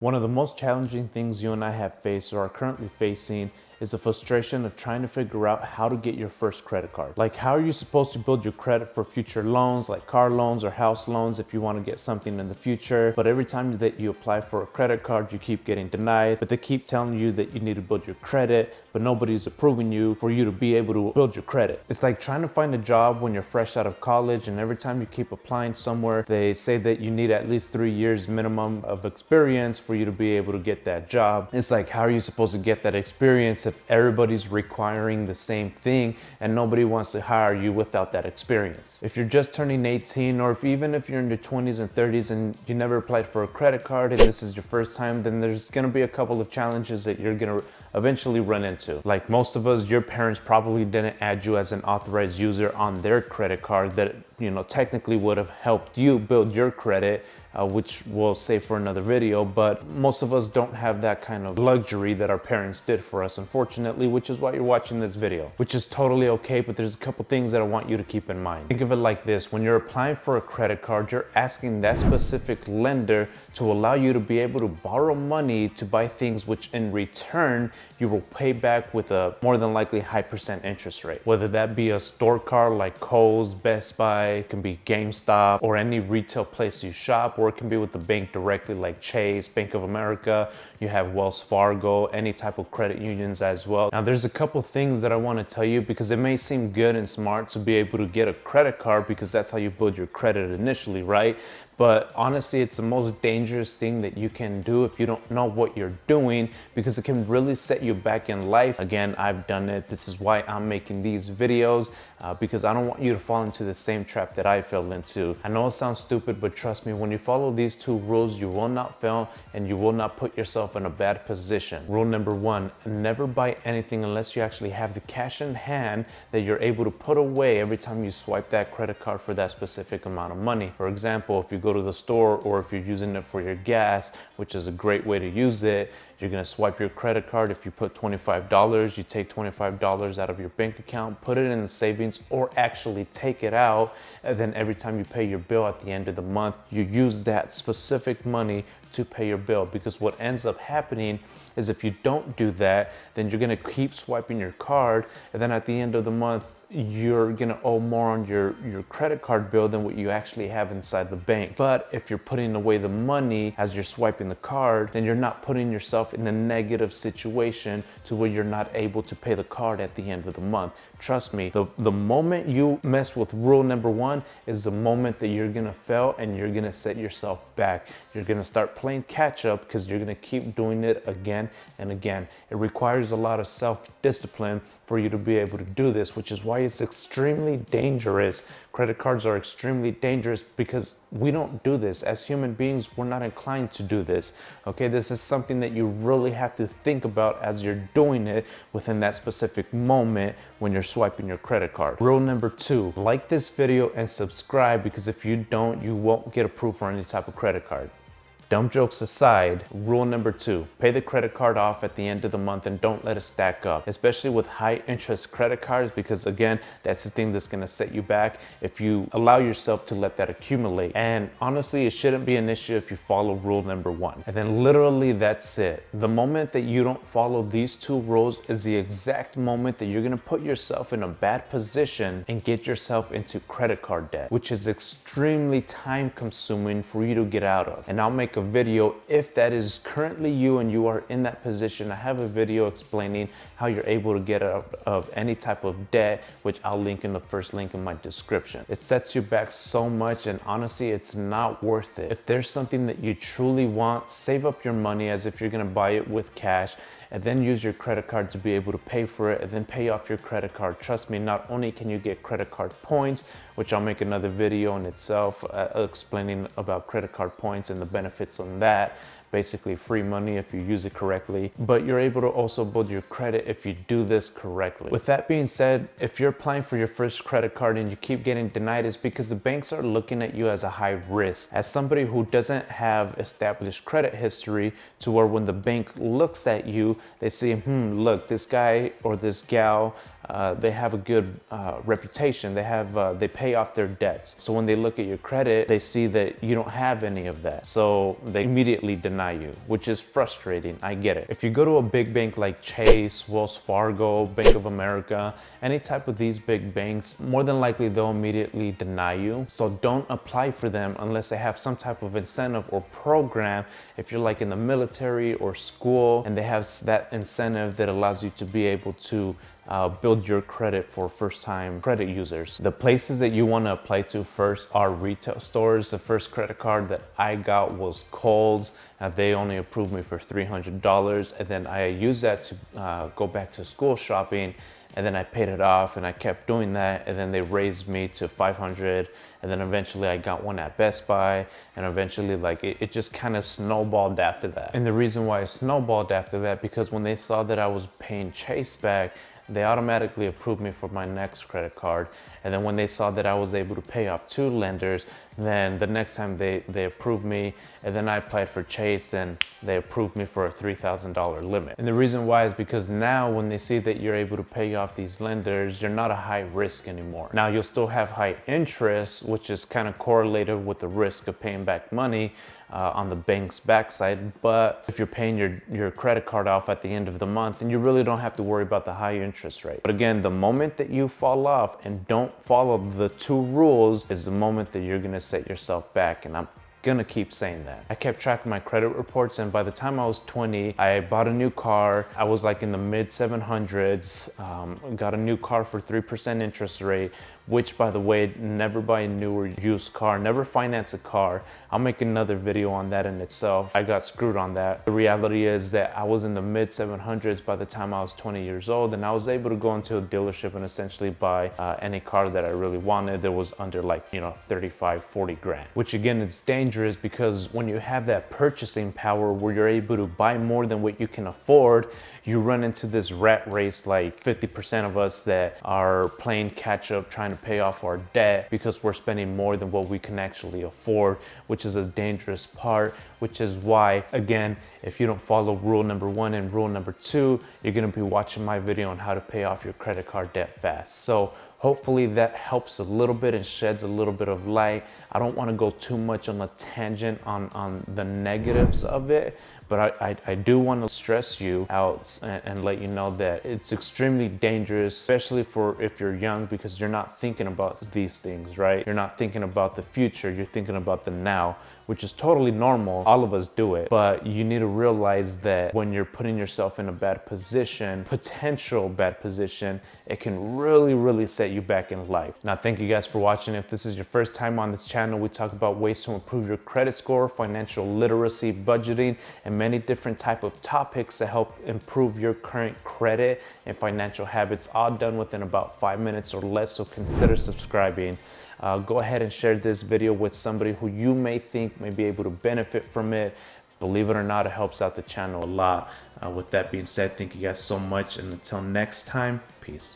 One of the most challenging things you and I have faced or are currently facing is the frustration of trying to figure out how to get your first credit card. Like, how are you supposed to build your credit for future loans, like car loans or house loans if you want to get something in the future? But every time that you apply for a credit card, you keep getting denied, but they keep telling you that you need to build your credit, but nobody's approving you for you to be able to build your credit. It's like trying to find a job when you're fresh out of college, and every time you keep applying somewhere, they say that you need at least 3 years minimum of experience for you to be able to get that job. It's like, how are you supposed to get that experience if everybody's requiring the same thing and nobody wants to hire you without that experience? If you're just turning 18, or even if you're in your 20s and 30s and you never applied for a credit card and this is your first time, then there's gonna be a couple of challenges that you're gonna eventually run into. Like most of us, your parents probably didn't add you as an authorized user on their credit card that, technically would have helped you build your credit, which we'll save for another video. But most of us don't have that kind of luxury that our parents did for us, unfortunately, which is why you're watching this video, which is totally okay. But there's a couple things that I want you to keep in mind. Think of it like this: when you're applying for a credit card, you're asking that specific lender to allow you to be able to borrow money to buy things which in return you will pay back with a more than likely high % interest rate. Whether that be a store card like Kohl's, Best Buy, it can be GameStop, or any retail place you shop, or it can be with the bank directly like Chase, Bank of America. You have Wells Fargo, any type of credit unions as well. Now there's a couple things that I want to tell you, because it may seem good and smart to be able to get a credit card because that's how you build your credit initially, right? But honestly, it's the most dangerous thing that you can do if you don't know what you're doing, because it can really set you back in life. Again, I've done it. This is why I'm making these videos, because I don't want you to fall into the same trap that I fell into. I know it sounds stupid, but trust me, when you follow these two rules, you will not fail and you will not put yourself in a bad position. Rule number one: never buy anything unless you actually have the cash in hand that you're able to put away every time you swipe that credit card for that specific amount of money. For example, if you go to the store, or if you're using it for your gas, which is a great way to use it, you're gonna swipe your credit card. If you put $25, you take $25 out of your bank account, put it in the savings, or actually take it out, and then every time you pay your bill at the end of the month, you use that specific money to pay your bill. Because what ends up happening is, if you don't do that, then you're gonna keep swiping your card, and then at the end of the month, you're gonna owe more on your credit card bill than what you actually have inside the bank. But if you're putting away the money as you're swiping the card, then you're not putting yourself in a negative situation to where you're not able to pay the card at the end of the month. Trust me, the moment you mess with rule number one is the moment that you're gonna fail, and you're gonna set yourself back. You're gonna start playing catch up because you're gonna keep doing it again and again. It requires a lot of self-discipline for you to be able to do this, which is why it's extremely dangerous. Credit cards are extremely dangerous because we don't do this. As human beings, we're not inclined to do this. Okay, this is something that you really have to think about as you're doing it within that specific moment when you're swiping your credit card. Rule number two: like this video and subscribe, because if you don't, you won't get approved for any type of credit card. Dumb jokes aside, rule number two: pay the credit card off at the end of the month and don't let it stack up, especially with high interest credit cards, because again, that's the thing that's gonna set you back if you allow yourself to let that accumulate. And honestly, it shouldn't be an issue if you follow rule number one. And then literally that's it. The moment that you don't follow these two rules is the exact moment that you're gonna put yourself in a bad position and get yourself into credit card debt, which is extremely time consuming for you to get out of. And I'll make a video if that is currently you and you are in that position. I have a video explaining how you're able to get out of any type of debt, which I'll link in the first link in my description. It sets you back so much, and honestly, it's not worth it. If there's something that you truly want, save up your money as if you're gonna buy it with cash, and then use your credit card to be able to pay for it, and then pay off your credit card. Trust me, not only can you get credit card points, which I'll make another video in itself explaining about credit card points and the benefits on that, basically free money if you use it correctly, but you're able to also build your credit if you do this correctly. With that being said, if you're applying for your first credit card and you keep getting denied, it's because the banks are looking at you as a high risk, as somebody who doesn't have established credit history, to where when the bank looks at you, they see, look, this guy or this gal, they have a good reputation. They pay off their debts. So when they look at your credit, they see that you don't have any of that. So they immediately deny deny you, which is frustrating. I get it. If you go to a big bank like Chase, Wells Fargo, Bank of America, any type of these big banks, more than likely they'll immediately deny you. So don't apply for them unless they have some type of incentive or program. If you're like in the military or school and they have that incentive that allows you to be able to build your credit for first-time credit users. The places that you want to apply to first are retail stores. The first credit card that I got was Kohl's. They only approved me for $300, and then I used that to go back to school shopping, and then I paid it off, and I kept doing that, and then they raised me to $500, and then eventually I got one at Best Buy, and eventually like it just kind of snowballed after that. And the reason why it snowballed after that, because when they saw that I was paying Chase back, they automatically approved me for my next credit card. And then when they saw that I was able to pay off 2 lenders, then the next time they approved me, and then I applied for Chase and they approved me for a $3,000 limit. And the reason why is because now when they see that you're able to pay off these lenders, you're not a high risk anymore. Now you'll still have high interest, which is kind of correlated with the risk of paying back money on the bank's backside. But if you're paying your credit card off at the end of the month, then you really don't have to worry about the high interest rate. But again, the moment that you fall off and don't follow the 2 rules is the moment that you're gonna set yourself back. And I'm gonna keep saying that. I kept track of my credit reports, and by the time I was 20, I bought a new car. I was like in the mid 700s, got a new car for 3% interest rate, which by the way, never buy a new or used car, never finance a car. I'll make another video on that in itself. I got screwed on that. The reality is that I was in the mid 700s by the time I was 20 years old, and I was able to go into a dealership and essentially buy any car that I really wanted that was under like, 35, 40 grand, which again, it's dangerous because when you have that purchasing power where you're able to buy more than what you can afford, you run into this rat race like 50% of us that are playing catch up, trying to pay off our debt because we're spending more than what we can actually afford, which is a dangerous part, which is why, again, if you don't follow rule number 1 and rule number 2, you're gonna be watching my video on how to pay off your credit card debt fast. So hopefully that helps a little bit and sheds a little bit of light. I don't wanna go too much on a tangent on the negatives of it, but I do want to stress you out and let you know that it's extremely dangerous, especially for if you're young, because you're not thinking about these things, right? You're not thinking about the future, you're thinking about the now, which is totally normal. All of us do it, but you need to realize that when you're putting yourself in a bad position, potential bad position, it can really, really set you back in life. Now, thank you guys for watching. If this is your first time on this channel, we talk about ways to improve your credit score, financial literacy, budgeting, and many different type of topics to help improve your current credit and financial habits, all done within about 5 minutes or less. So consider subscribing. Go ahead and share this video with somebody who you may think may be able to benefit from it. Believe it or not, it helps out the channel a lot. With that being said, thank you guys so much, and until next time, peace.